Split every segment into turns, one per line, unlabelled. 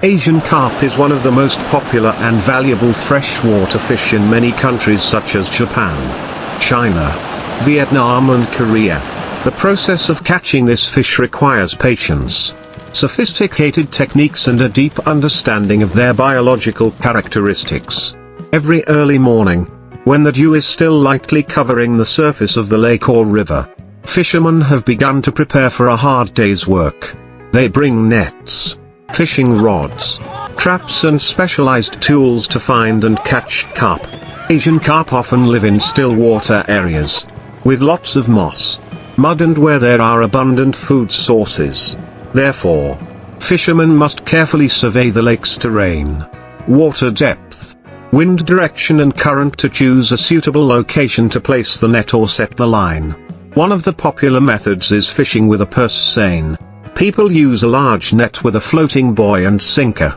Asian carp is one of the most popular and valuable freshwater fish in many countries such as Japan, China, Vietnam and Korea. The process of catching this fish requires patience, sophisticated techniques and a deep understanding of their biological characteristics. Every early morning, when the dew is still lightly covering the surface of the lake or river, fishermen have begun to prepare for a hard day's work. They bring nets, fishing rods, traps and specialized tools to find and catch carp. Asian carp often live in still water areas, with lots of moss, mud and where there are abundant food sources. Therefore, fishermen must carefully survey the lake's terrain, water depth, wind direction and current to choose a suitable location to place the net or set the line. One of the popular methods is fishing with a purse seine. People use a large net with a floating buoy and sinker.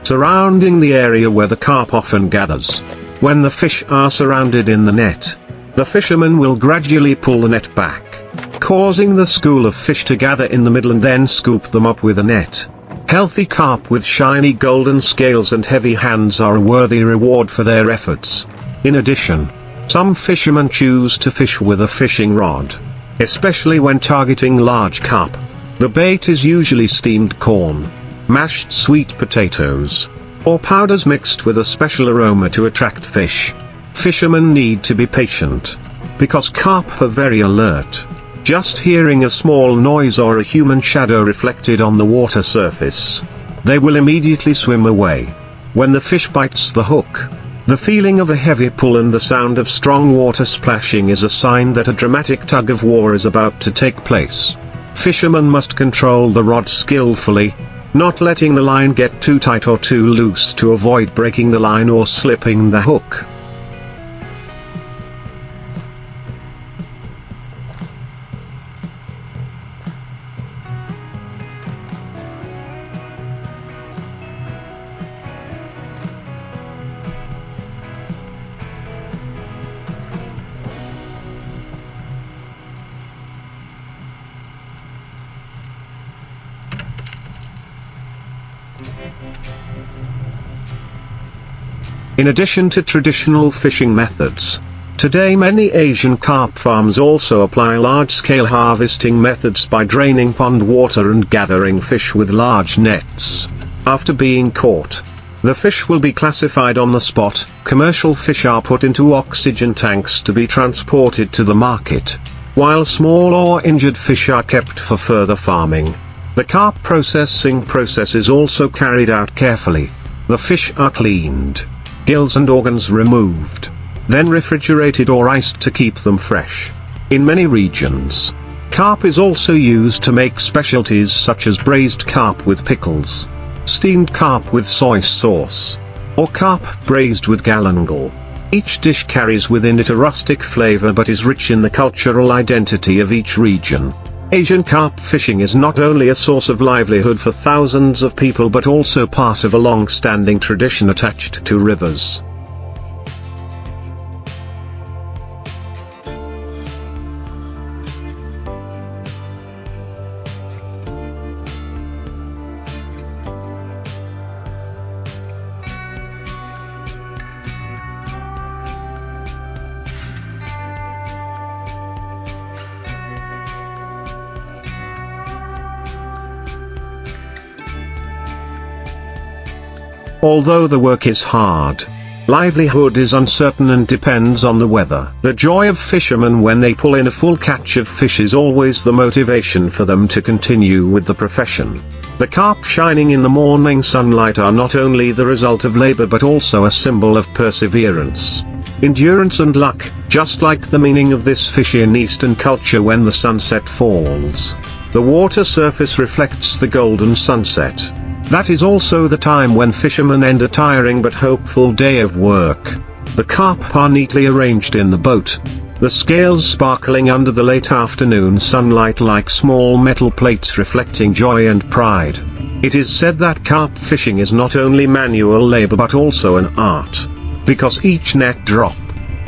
Surrounding the area where the carp often gathers. When the fish are surrounded in the net, the fisherman will gradually pull the net back, causing the school of fish to gather in the middle and then scoop them up with a net. Healthy carp with shiny golden scales and heavy hands are a worthy reward for their efforts. In addition, some fishermen choose to fish with a fishing rod, especially when targeting large carp. The bait is usually steamed corn, mashed sweet potatoes, or powders mixed with a special aroma to attract fish. Fishermen need to be patient, because carp are very alert. Just hearing a small noise or a human shadow reflected on the water surface, they will immediately swim away. When the fish bites the hook, the feeling of a heavy pull and the sound of strong water splashing is a sign that a dramatic tug of war is about to take place. Fishermen must control the rod skillfully, not letting the line get too tight or too loose to avoid breaking the line or slipping the hook. In addition to traditional fishing methods, today many Asian carp farms also apply large-scale harvesting methods by draining pond water and gathering fish with large nets. After being caught, the fish will be classified on the spot. Commercial fish are put into oxygen tanks to be transported to the market, while small or injured fish are kept for further farming. The carp processing process is also carried out carefully. The fish are cleaned, gills and organs removed, then refrigerated or iced to keep them fresh. In many regions, carp is also used to make specialties such as braised carp with pickles, steamed carp with soy sauce, or carp braised with galangal. Each dish carries within it a rustic flavor but is rich in the cultural identity of each region. Asian carp fishing is not only a source of livelihood for thousands of people but also part of a long-standing tradition attached to rivers. Although the work is hard, livelihood is uncertain and depends on the weather. The joy of fishermen when they pull in a full catch of fish is always the motivation for them to continue with the profession. The carp shining in the morning sunlight are not only the result of labor but also a symbol of perseverance, endurance and luck, just like the meaning of this fish in Eastern culture. When the sunset falls, the water surface reflects the golden sunset, That is also the time when fishermen end a tiring but hopeful day of work. The carp are neatly arranged in the boat, the scales sparkling under the late afternoon sunlight like small metal plates reflecting joy and pride. It is said that carp fishing is not only manual labor but also an art. Because each net drop,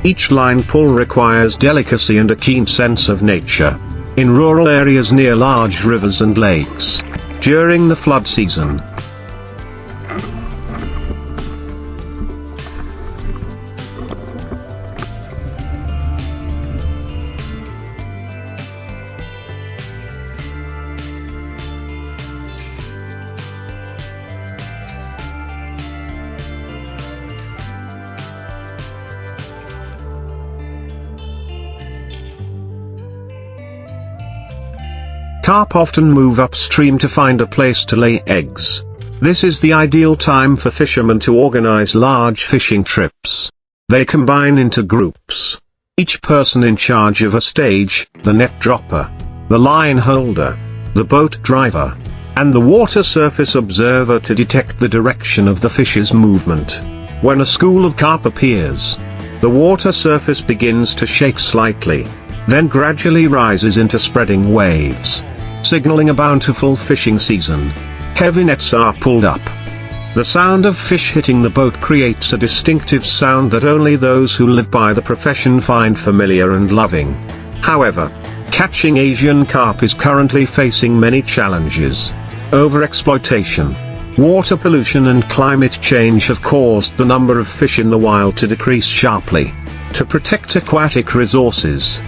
each line pull requires delicacy and a keen sense of nature. In rural areas near large rivers and lakes, during the flood season, carp often move upstream to find a place to lay eggs. This is the ideal time for fishermen to organize large fishing trips. They combine into groups, each person in charge of a stage, the net dropper, the line holder, the boat driver, and the water surface observer to detect the direction of the fish's movement. When a school of carp appears, the water surface begins to shake slightly, then gradually rises into spreading waves, signaling a bountiful fishing season. Heavy nets are pulled up. The sound of fish hitting the boat creates a distinctive sound that only those who live by the profession find familiar and loving. However, catching Asian carp is currently facing many challenges. Overexploitation, water pollution and climate change have caused the number of fish in the wild to decrease sharply. To protect aquatic resources,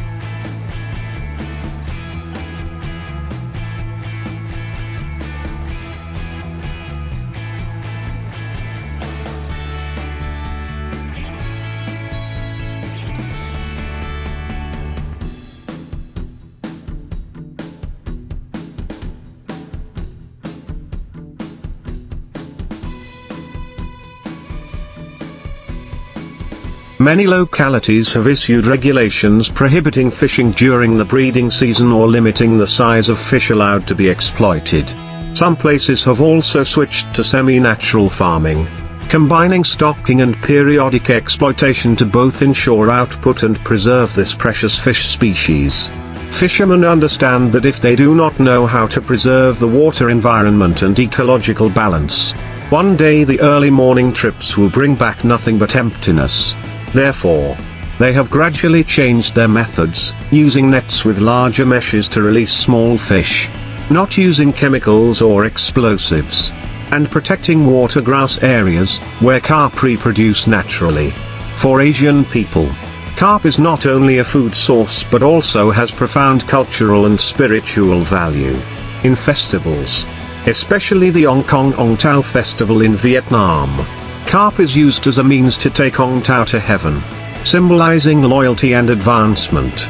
many localities have issued regulations prohibiting fishing during the breeding season or limiting the size of fish allowed to be exploited. Some places have also switched to semi-natural farming, combining stocking and periodic exploitation to both ensure output and preserve this precious fish species. Fishermen understand that if they do not know how to preserve the water environment and ecological balance, one day the early morning trips will bring back nothing but emptiness. Therefore, they have gradually changed their methods, using nets with larger meshes to release small fish, not using chemicals or explosives, and protecting watergrass areas, where carp reproduce naturally. For Asian people, carp is not only a food source but also has profound cultural and spiritual value. In festivals, especially the Ong Kong Ong Tao festival in Vietnam, carp is used as a means to take Ong Tao to heaven, symbolizing loyalty and advancement.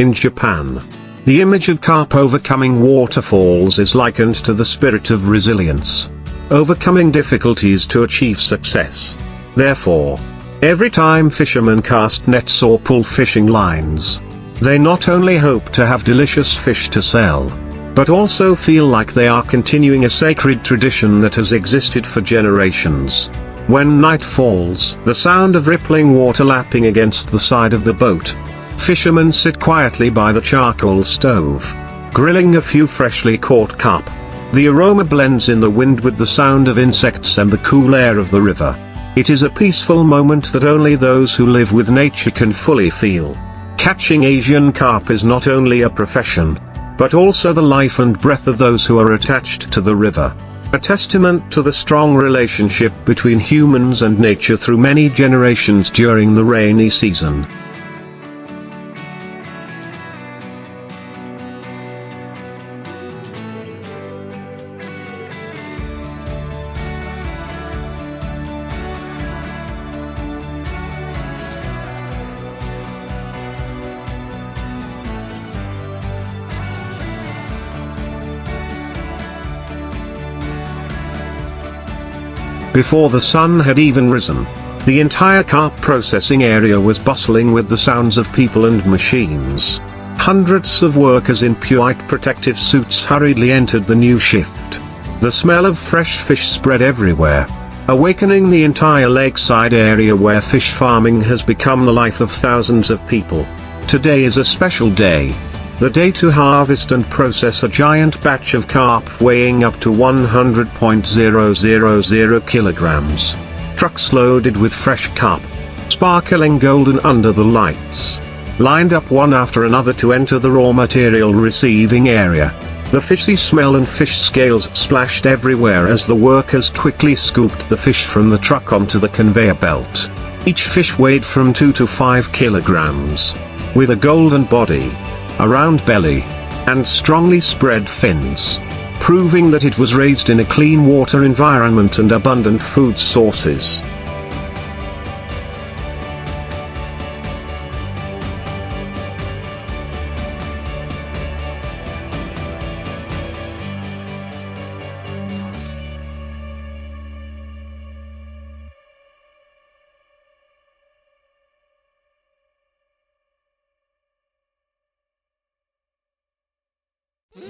In Japan, the image of carp overcoming waterfalls is likened to the spirit of resilience, overcoming difficulties to achieve success. Therefore, every time fishermen cast nets or pull fishing lines, they not only hope to have delicious fish to sell, but also feel like they are continuing a sacred tradition that has existed for generations. When night falls, the sound of rippling water lapping against the side of the boat, fishermen sit quietly by the charcoal stove, grilling a few freshly caught carp. The aroma blends in the wind with the sound of insects and the cool air of the river. It is a peaceful moment that only those who live with nature can fully feel. Catching Asian carp is not only a profession, but also the life and breath of those who are attached to the river. A testament to the strong relationship between humans and nature through many generations during the rainy season. Before the sun had even risen, the entire carp processing area was bustling with the sounds of people and machines. Hundreds of workers in white protective suits hurriedly entered the new shift. The smell of fresh fish spread everywhere, awakening the entire lakeside area where fish farming has become the life of thousands of people. Today is a special day. The day to harvest and process a giant batch of carp weighing up to 100.000 kilograms. Trucks loaded with fresh carp, sparkling golden under the lights, lined up one after another to enter the raw material receiving area. The fishy smell and fish scales splashed everywhere as the workers quickly scooped the fish from the truck onto the conveyor belt. Each fish weighed from 2 to 5 kilograms, with a golden body, a round belly, and strongly spread fins, proving that it was raised in a clean water environment and abundant food sources.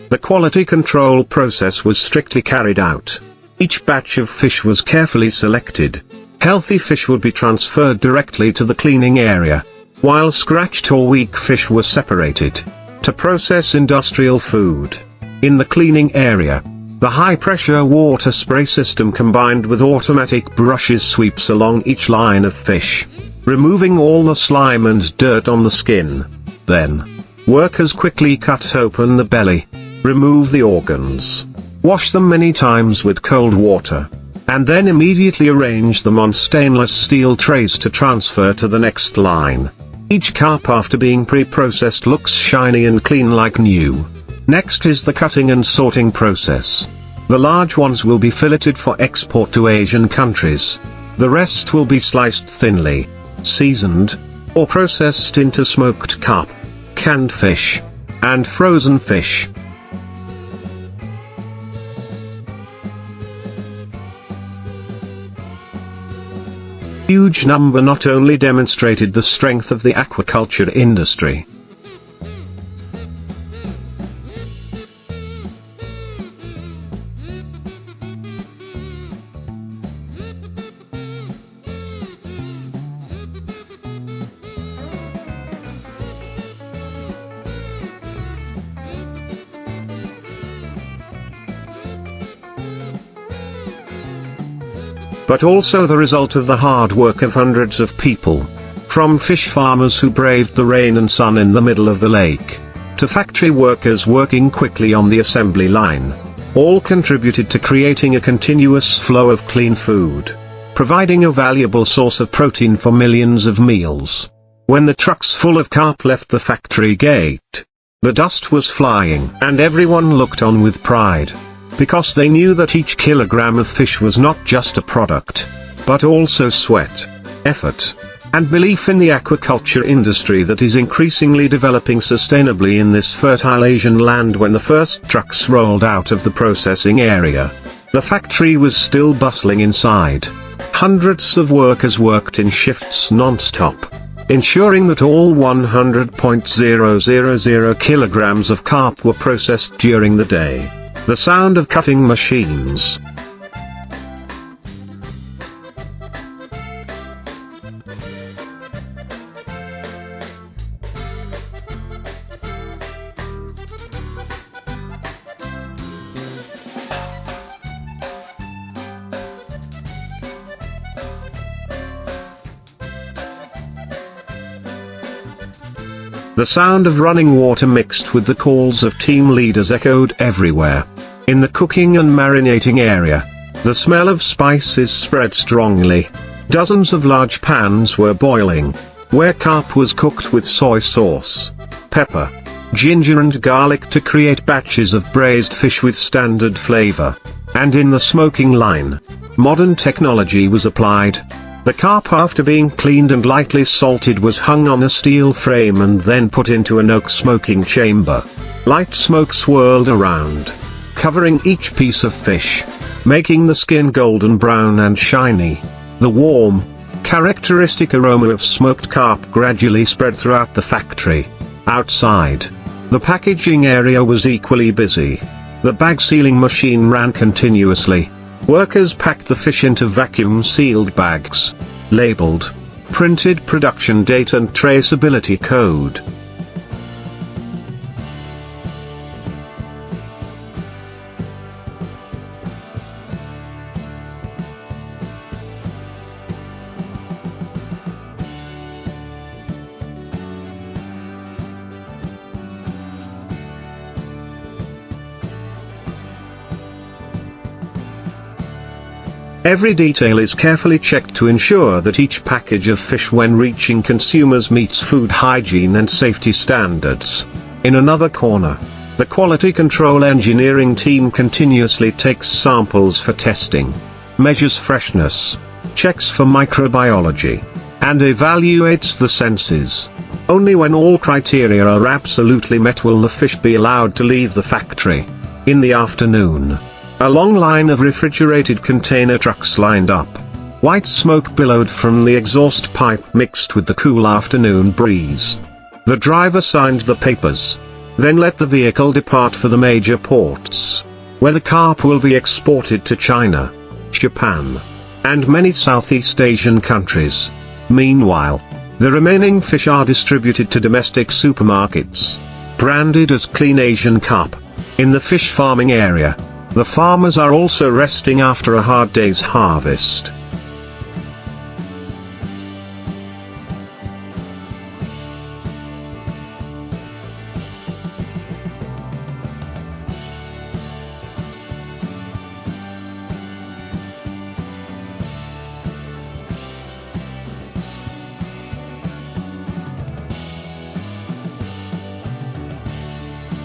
The quality control process was strictly carried out. Each batch of fish was carefully selected. Healthy fish would be transferred directly to the cleaning area, while scratched or weak fish were separated to process industrial food. In the cleaning area, the high-pressure water spray system combined with automatic brushes sweeps along each line of fish, removing all the slime and dirt on the skin. Then, workers quickly cut open the belly, remove the organs, wash them many times with cold water, and then immediately arrange them on stainless steel trays to transfer to the next line. Each carp after being pre-processed looks shiny and clean like new. Next is the cutting and sorting process. The large ones will be filleted for export to Asian countries. The rest will be sliced thinly, seasoned, or processed into smoked carp, canned fish, and frozen fish. Huge number not only demonstrated the strength of the aquaculture industry, but also the result of the hard work of hundreds of people, from fish farmers who braved the rain and sun in the middle of the lake, to factory workers working quickly on the assembly line. All contributed to creating a continuous flow of clean food, providing a valuable source of protein for millions of meals. When the trucks full of carp left the factory gate, the dust was flying, and everyone looked on with pride, because they knew that each kilogram of fish was not just a product, but also sweat, effort, and belief in the aquaculture industry that is increasingly developing sustainably in this fertile Asian land. When the first trucks rolled out of the processing area, the factory was still bustling inside. Hundreds of workers worked in shifts non-stop, ensuring that all 100.000 kilograms of carp were processed during the day. The sound of cutting machines, the sound of running water mixed with the calls of team leaders echoed everywhere. In the cooking and marinating area, the smell of spices spread strongly. Dozens of large pans were boiling, where carp was cooked with soy sauce, pepper, ginger and garlic to create batches of braised fish with standard flavor. And in the smoking line, modern technology was applied. The carp, after being cleaned and lightly salted, was hung on a steel frame and then put into an oak smoking chamber. Light smoke swirled around, covering each piece of fish. making the skin golden brown and shiny. The warm, characteristic aroma of smoked carp gradually spread throughout the factory. Outside, the packaging area was equally busy. The bag sealing machine ran continuously. Workers packed the fish into vacuum-sealed bags, labeled, printed production date and traceability code. Every detail is carefully checked to ensure that each package of fish when reaching consumers meets food hygiene and safety standards. In another corner, the quality control engineering team continuously takes samples for testing, measures freshness, checks for microbiology, and evaluates the senses. Only when all criteria are absolutely met will the fish be allowed to leave the factory. In the afternoon, a long line of refrigerated container trucks lined up. White smoke billowed from the exhaust pipe mixed with the cool afternoon breeze. The driver signed the papers, then let the vehicle depart for the major ports, where the carp will be exported to China, Japan, and many Southeast Asian countries. Meanwhile, the remaining fish are distributed to domestic supermarkets, branded as Clean Asian Carp. In the fish farming area, the farmers are also resting after a hard day's harvest.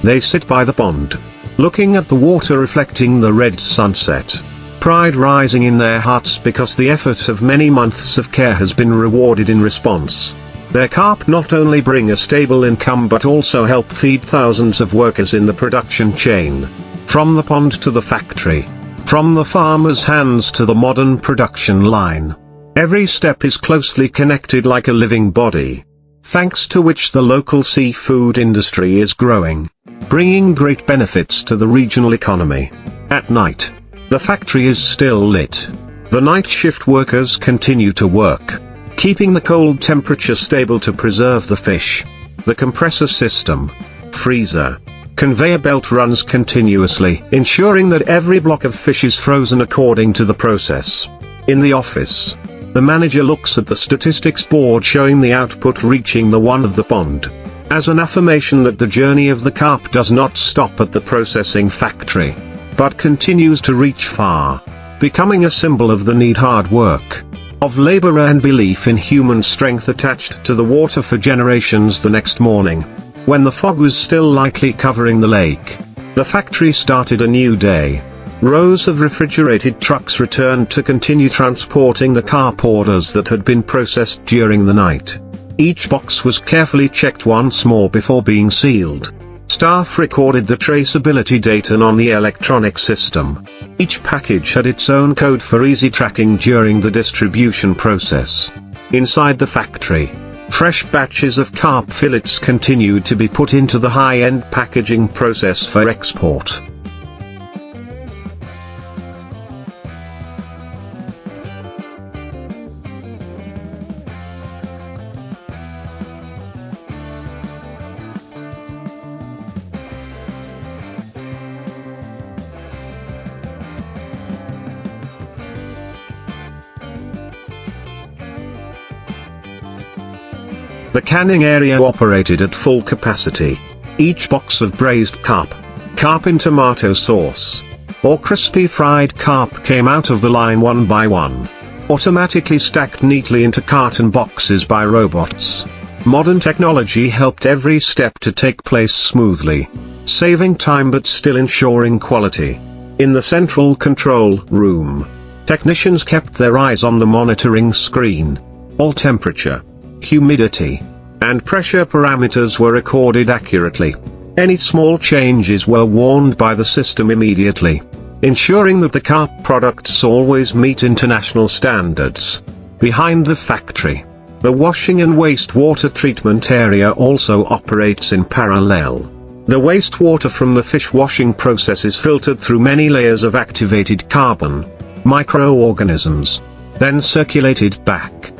They sit by the pond, looking at the water reflecting the red sunset, pride rising in their hearts because the effort of many months of care has been rewarded in response. Their carp not only bring a stable income but also help feed thousands of workers in the production chain. From the pond to the factory, from the farmer's hands to the modern production line, every step is closely connected like a living body, thanks to which the local seafood industry is growing, bringing great benefits to the regional economy. At night, the factory is still lit. The night shift workers continue to work, keeping the cold temperature stable to preserve the fish. The compressor system, freezer, conveyor belt runs continuously, ensuring that every block of fish is frozen according to the process. In the office, the manager looks at the statistics board showing the output reaching the one of the pond, as an affirmation that the journey of the carp does not stop at the processing factory, but continues to reach far, becoming a symbol of the need hard work, of labor and belief in human strength attached to the water for generations. The next morning, when the fog was still lightly covering the lake, the factory started a new day. Rows of refrigerated trucks returned to continue transporting the carp orders that had been processed during the night. Each box was carefully checked once more before being sealed. Staff recorded the traceability data on the electronic system. Each package had its own code for easy tracking during the distribution process. Inside the factory, fresh batches of carp fillets continued to be put into the high-end packaging process for export. The canning area operated at full capacity. Each box of braised carp, carp in tomato sauce, or crispy fried carp came out of the line one by one, automatically stacked neatly into carton boxes by robots. Modern technology helped every step to take place smoothly, saving time but still ensuring quality. In the central control room, technicians kept their eyes on the monitoring screen. All temperature, humidity, and pressure parameters were recorded accurately. Any small changes were warned by the system immediately. ensuring that the carp products always meet international standards. Behind the factory, the washing and wastewater treatment area also operates in parallel. The wastewater from the fish washing process is filtered through many layers of activated carbon, microorganisms, then circulated back.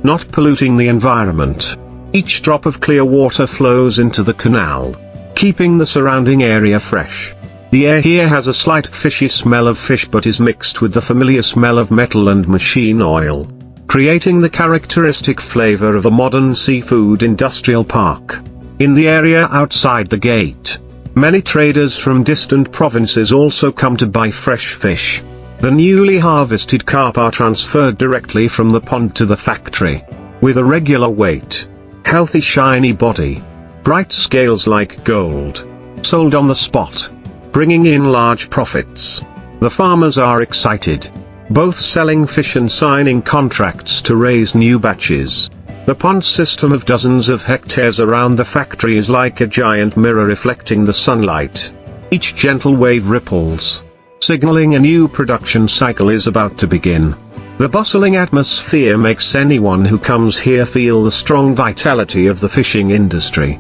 Not polluting the environment. Each drop of clear water flows into the canal, keeping the surrounding area fresh. The air here has a slight fishy smell of fish but is mixed with the familiar smell of metal and machine oil, creating the characteristic flavor of a modern seafood industrial park. In the area outside the gate, many traders from distant provinces also come to buy fresh fish. The newly harvested carp are transferred directly from the pond to the factory, with a regular weight, healthy shiny body, bright scales like gold, sold on the spot, bringing in large profits. The farmers are excited, both selling fish and signing contracts to raise new batches. The pond system of dozens of hectares around the factory is like a giant mirror reflecting the sunlight. Each gentle wave ripples, signaling a new production cycle is about to begin. The bustling atmosphere makes anyone who comes here feel the strong vitality of the fishing industry.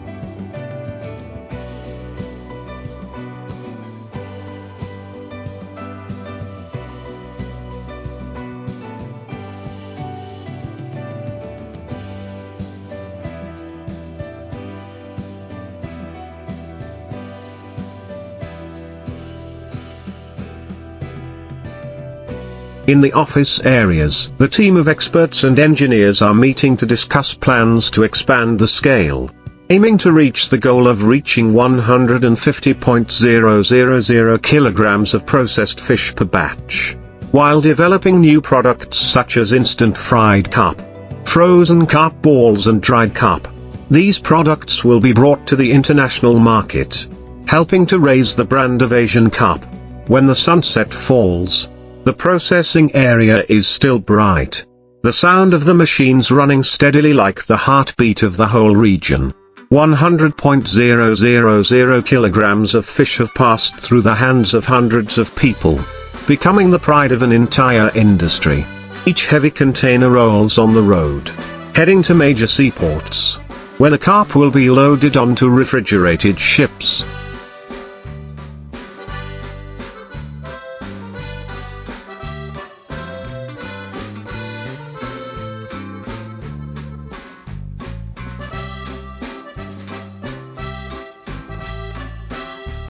In the office areas, the team of experts and engineers are meeting to discuss plans to expand the scale, aiming to reach the goal of reaching 150.000 kilograms of processed fish per batch, while developing new products such as instant fried carp, frozen carp balls and dried carp. These products will be brought to the international market, helping to raise the brand of Asian carp. When the sunset falls, the processing area is still bright. The sound of the machines running steadily like the heartbeat of the whole region. 100.000 kilograms of fish have passed through the hands of hundreds of people, becoming the pride of an entire industry. Each heavy container rolls on the road, heading to major seaports, where the carp will be loaded onto refrigerated ships.